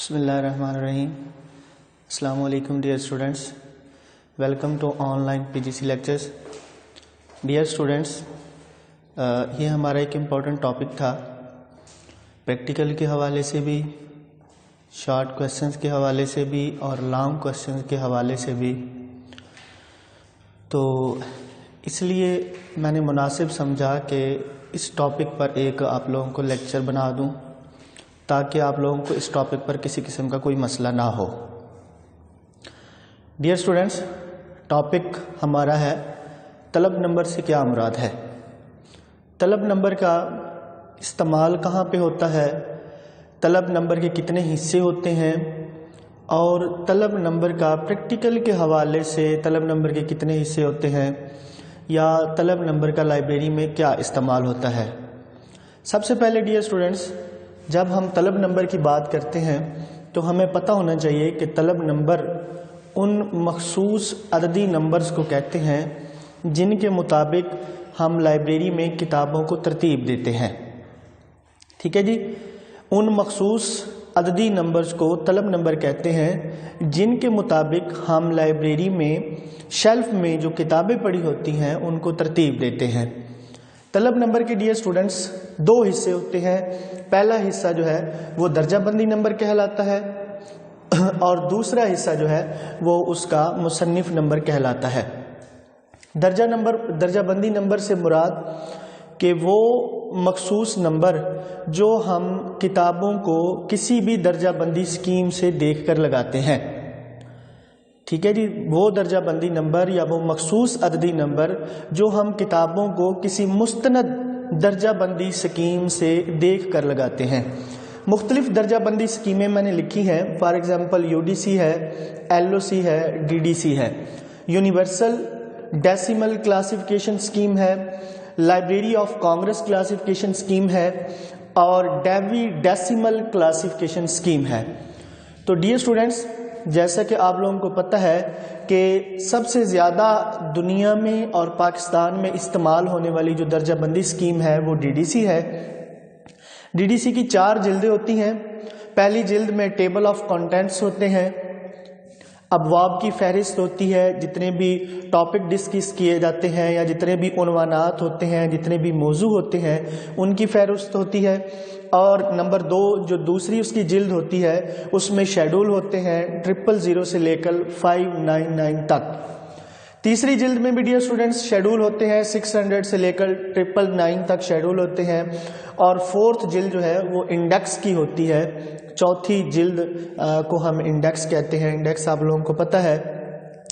بسم اللہ الرحمن الرحیم. السلام علیکم dear students, welcome to online PGC lectures. Dear students, یہ ہمارا ایک امپورٹنٹ ٹاپک تھا, پریکٹیکل کے حوالے سے بھی, شارٹ کویسچنز کے حوالے سے بھی اور لانگ کویسچنز کے حوالے سے بھی. تو اس لیے میں نے مناسب سمجھا کہ اس ٹاپک پر ایک آپ لوگوں کو لیکچر بنا دوں تاکہ آپ لوگوں کو اس ٹاپک پر کسی قسم کا کوئی مسئلہ نہ ہو. ڈیئر اسٹوڈنٹس, ٹاپک ہمارا ہے طلب نمبر سے کیا مراد ہے. طلب نمبر کا استعمال کہاں پہ ہوتا ہے, طلب نمبر کے کتنے حصے ہوتے ہیں, اور طلب نمبر کا پریکٹیکل کے حوالے سے طلب نمبر کے کتنے حصے ہوتے ہیں, یا طلب نمبر کا لائبریری میں کیا استعمال ہوتا ہے. سب سے پہلے ڈیئر اسٹوڈنٹس, جب ہم طلب نمبر کی بات کرتے ہیں تو ہمیں پتہ ہونا چاہیے کہ طلب نمبر ان مخصوص عددی نمبرز کو کہتے ہیں جن کے مطابق ہم لائبریری میں کتابوں کو ترتیب دیتے ہیں. ٹھیک ہے جی, ان مخصوص عددی نمبرز کو طلب نمبر کہتے ہیں جن کے مطابق ہم لائبریری میں شیلف میں جو کتابیں پڑی ہوتی ہیں ان کو ترتیب دیتے ہیں. طلب نمبر کے ڈیئر اسٹوڈنٹس دو حصے ہوتے ہیں. پہلا حصہ جو ہے وہ درجہ بندی نمبر کہلاتا ہے, اور دوسرا حصہ جو ہے وہ اس کا مصنف نمبر کہلاتا ہے. درجہ بندی نمبر سے مراد کہ وہ مخصوص نمبر جو ہم کتابوں کو کسی بھی درجہ بندی اسکیم سے دیکھ کر لگاتے ہیں. ٹھیک ہے جی, وہ درجہ بندی نمبر یا وہ مخصوص عددی نمبر جو ہم کتابوں کو کسی مستند درجہ بندی اسکیم سے دیکھ کر لگاتے ہیں. مختلف درجہ بندی اسکیمیں میں نے لکھی ہیں. فار ایگزامپل UDC ہے, LOC ہے, DDC ہے. یونیورسل ڈیسیمل کلاسیفیکیشن اسکیم ہے, library of Congress classification scheme ہے, اور ڈیوی ڈیسیمل کلاسیفیکیشن اسکیم ہے. تو ڈیئر اسٹوڈنٹس, جیسا کہ آپ لوگوں کو پتہ ہے کہ سب سے زیادہ دنیا میں اور پاکستان میں استعمال ہونے والی جو درجہ بندی اسکیم ہے وہ DDC ہے. DDC کی 4 جلدیں ہوتی ہیں. پہلی جلد میں ٹیبل آف کنٹینٹس ہوتے ہیں, ابواب کی فہرست ہوتی ہے, جتنے بھی ٹاپک ڈسکس کیے جاتے ہیں یا جتنے بھی عنوانات ہوتے ہیں, جتنے بھی موضوع ہوتے ہیں ان کی فہرست ہوتی ہے. اور نمبر 2 جو دوسری اس کی جلد ہوتی ہے اس میں شیڈول ہوتے ہیں 000 سے لے کر 599 تک. تیسری جلد میں بھی ڈیئر اسٹوڈنٹس شیڈول ہوتے ہیں 600 سے لے کر 999 تک شیڈول ہوتے ہیں. اور 4تھ جلد جو ہے وہ انڈیکس کی ہوتی ہے. چوتھی جلد کو ہم انڈیکس کہتے ہیں. انڈیکس آپ لوگوں کو پتہ ہے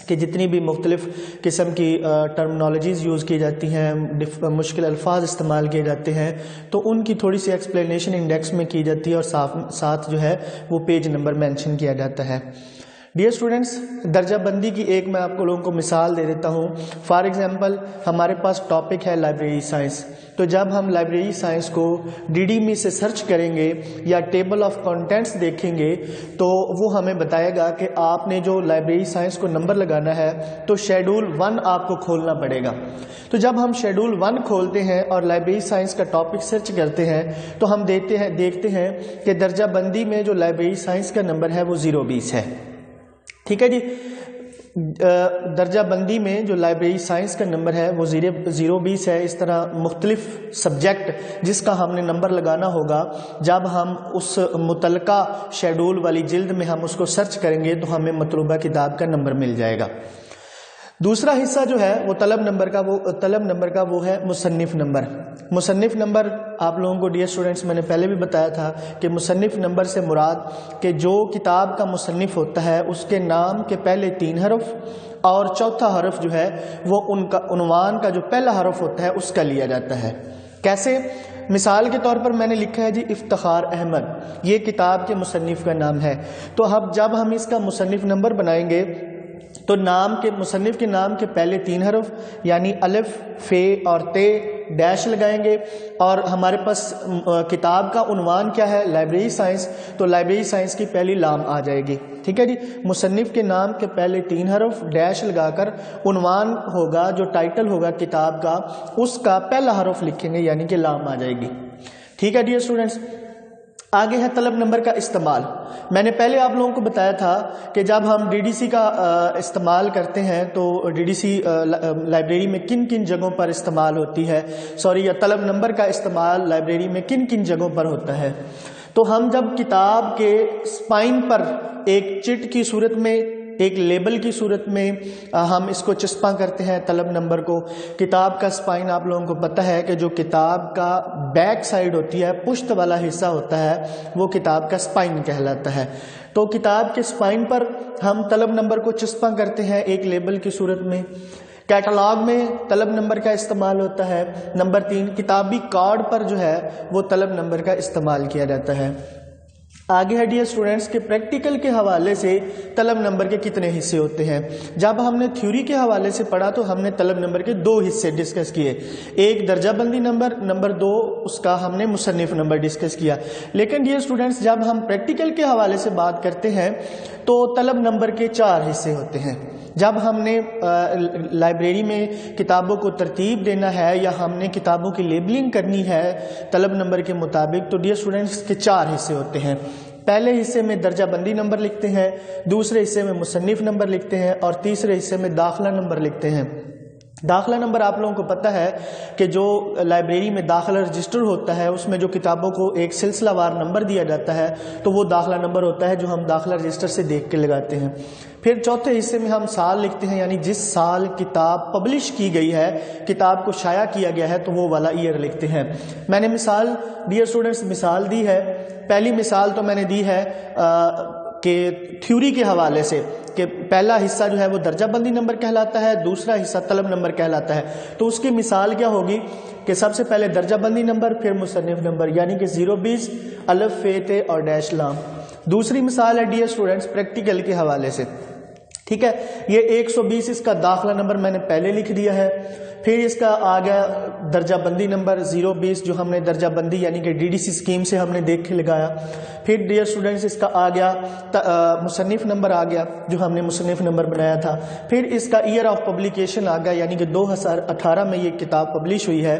کہ جتنی بھی مختلف قسم کی ٹرمنالوجیز یوز کی جاتی ہیں, مشکل الفاظ استعمال کیے جاتے ہیں, تو ان کی تھوڑی سی ایکسپلینیشن انڈیکس میں کی جاتی ہے اور ساتھ جو ہے وہ پیج نمبر مینشن کیا جاتا ہے. ڈیئر اسٹوڈنٹس, درجہ بندی کی ایک میں آپ کو لوگوں کو مثال دے دیتا ہوں. فار ایگزامپل ہمارے پاس ٹاپک ہے لائبریری سائنس. تو جب ہم لائبریری سائنس کو DDME سے سرچ کریں گے یا ٹیبل آف کنٹینٹس دیکھیں گے تو وہ ہمیں بتائے گا کہ آپ نے جو لائبریری سائنس کو نمبر لگانا ہے تو شیڈول 1 آپ کو کھولنا پڑے گا. تو جب ہم شیڈول 1 کھولتے ہیں اور لائبریری سائنس کا ٹاپک سرچ کرتے ہیں تو ہم دیکھتے ہیں کہ درجہ بندی میں جو لائبریری سائنس کا نمبر ہے وہ 020 ہے. ٹھیک ہے جی, درجہ بندی میں جو لائبریری سائنس کا نمبر ہے وہ 020 ہے. اس طرح مختلف سبجیکٹ جس کا ہم نے نمبر لگانا ہوگا, جب ہم اس متعلقہ شیڈول والی جلد میں ہم اس کو سرچ کریں گے تو ہمیں مطلوبہ کتاب کا نمبر مل جائے گا. دوسرا حصہ جو ہے وہ طلب نمبر کا وہ ہے مصنف نمبر. مصنف نمبر آپ لوگوں کو ڈیئر اسٹوڈنٹس میں نے پہلے بھی بتایا تھا کہ مصنف نمبر سے مراد کہ جو کتاب کا مصنف ہوتا ہے اس کے نام کے پہلے 3 حرف اور چوتھا حرف جو ہے وہ ان کا عنوان کا جو پہلا حرف ہوتا ہے اس کا لیا جاتا ہے. کیسے؟ مثال کے طور پر میں نے لکھا ہے جی افتخار احمد, یہ کتاب کے مصنف کا نام ہے. تو اب جب ہم اس کا مصنف نمبر بنائیں گے تو مصنف کے نام کے پہلے 3 حرف یعنی الف, فے اور تے ڈیش لگائیں گے. اور ہمارے پاس کتاب کا عنوان کیا ہے؟ Library science. تو لائبریری سائنس کی پہلی لام آ جائے گی. ٹھیک ہے جی, مصنف کے نام کے پہلے 3 حرف ڈیش لگا کر عنوان ہوگا جو ٹائٹل ہوگا کتاب کا اس کا پہلا حرف لکھیں گے یعنی کہ لام آ جائے گی. ٹھیک ہے ڈیئر اسٹوڈنٹس. آگے ہے طلب نمبر کا استعمال. میں نے پہلے آپ لوگوں کو بتایا تھا کہ جب ہم DDC کا استعمال کرتے ہیں تو DDC لائبریری میں کن کن جگہوں پر استعمال ہوتی ہے، یا طلب نمبر کا استعمال لائبریری میں کن کن جگہوں پر ہوتا ہے. تو ہم جب کتاب کے اسپائن پر ایک چٹ کی صورت میں، ایک لیبل کی صورت میں ہم اس کو چسپاں کرتے ہیں طلب نمبر کو. کتاب کا اسپائن آپ لوگوں کو پتہ ہے کہ جو کتاب کا بیک سائڈ ہوتی ہے، پشت والا حصہ ہوتا ہے، وہ کتاب کا اسپائن کہلاتا ہے. تو کتاب کے اسپائن پر ہم طلب نمبر کو چسپاں کرتے ہیں ایک لیبل کی صورت میں. کیٹلاگ میں طلب نمبر کا استعمال ہوتا ہے. نمبر 3، کتابی کارڈ پر جو ہے وہ طلب نمبر کا استعمال کیا جاتا ہے. آگے ہے ڈیئر اسٹوڈنٹس کے پریکٹیکل کے حوالے سے طلب نمبر کے کتنے حصے ہوتے ہیں. جب ہم نے تھیوری کے حوالے سے پڑھا تو ہم نے طلب نمبر کے 2 حصے ڈسکس کیے. ایک درجہ بندی نمبر، نمبر 2 اس کا ہم نے مصنف نمبر ڈسکس کیا. لیکن ڈیئر اسٹوڈنٹس جب ہم پریکٹیکل کے حوالے سے بات کرتے ہیں تو طلب نمبر کے 4 حصے ہوتے ہیں. جب ہم نے لائبریری میں کتابوں کو ترتیب دینا ہے یا ہم نے کتابوں کی لیبلنگ کرنی ہے طلب نمبر کے مطابق، تو ڈیئر اسٹوڈنٹس کے 4 حصے ہوتے ہیں. پہلے حصے میں درجہ بندی نمبر لکھتے ہیں، دوسرے حصے میں مصنف نمبر لکھتے ہیں، اور تیسرے حصے میں داخلہ نمبر لکھتے ہیں. داخلہ نمبر آپ لوگوں کو پتہ ہے کہ جو لائبریری میں داخلہ رجسٹر ہوتا ہے اس میں جو کتابوں کو ایک سلسلہ وار نمبر دیا جاتا ہے تو وہ داخلہ نمبر ہوتا ہے جو ہم داخلہ رجسٹر سے دیکھ کے لگاتے ہیں. پھر چوتھے حصے میں ہم سال لکھتے ہیں، یعنی جس سال کتاب پبلش کی گئی ہے، کتاب کو شائع کیا گیا ہے، تو وہ والا ایئر لکھتے ہیں. میں نے مثال ڈیئر اسٹوڈنٹس مثال دی ہے. پہلی مثال تو میں نے دی ہے کہ تھیوری کے حوالے سے کہ پہلا حصہ جو ہے وہ درجہ بندی نمبر کہلاتا ہے، دوسرا حصہ طلب نمبر کہلاتا ہے. تو اس کی مثال کیا ہوگی کہ سب سے پہلے درجہ بندی نمبر، پھر مصنف نمبر، یعنی کہ 020 الف ف ت اور ڈیش لام. دوسری مثال ہے ڈیئر اسٹوڈنٹس پریکٹیکل کے حوالے سے. ٹھیک ہے، یہ 120 اس کا داخلہ نمبر میں نے پہلے لکھ دیا ہے. پھر اس کا آ گیا درجہ بندی نمبر 020 جو ہم نے درجہ بندی یعنی کہ DDC اسکیم سے ہم نے دیکھ کے لگایا. پھر ڈیئر اسٹوڈنٹس اس کا آ گیا مصنف نمبر آ گیا جو ہم نے مصنف نمبر بنایا تھا. پھر اس کا ایئر آف پبلیکیشن آ گیا، یعنی کہ 2018 میں یہ کتاب پبلش ہوئی ہے،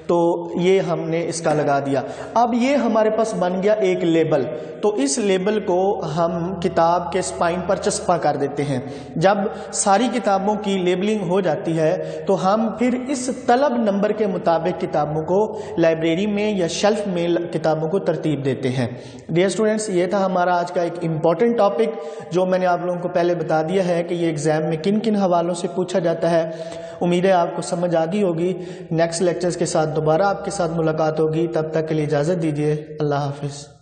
تو یہ ہم نے اس کا لگا دیا. اب یہ ہمارے پاس بن گیا ایک لیبل. تو اس لیبل کو ہم کتاب کے اسپائن پر چسپاں کر دیتے ہیں. جب ساری کتابوں کی لیبلنگ ہو جاتی ہے تو ہم پھر اس طلب نمبر کے مطابق کتابوں کو لائبریری میں یا شیلف میں کتابوں کو ترتیب دیتے ہیں. ڈیئر اسٹوڈنٹس یہ تھا ہمارا آج کا ایک امپورٹنٹ ٹاپک جو میں نے آپ لوگوں کو پہلے بتا دیا ہے کہ یہ ایگزام میں کن کن حوالوں سے پوچھا جاتا ہے. امید ہے آپ کو سمجھ آ گئی ہوگی. نیکسٹ لیکچرز کے ساتھ دوبارہ آپ کے ساتھ ملاقات ہوگی. تب تک کے لیے اجازت دیجیے. اللہ حافظ.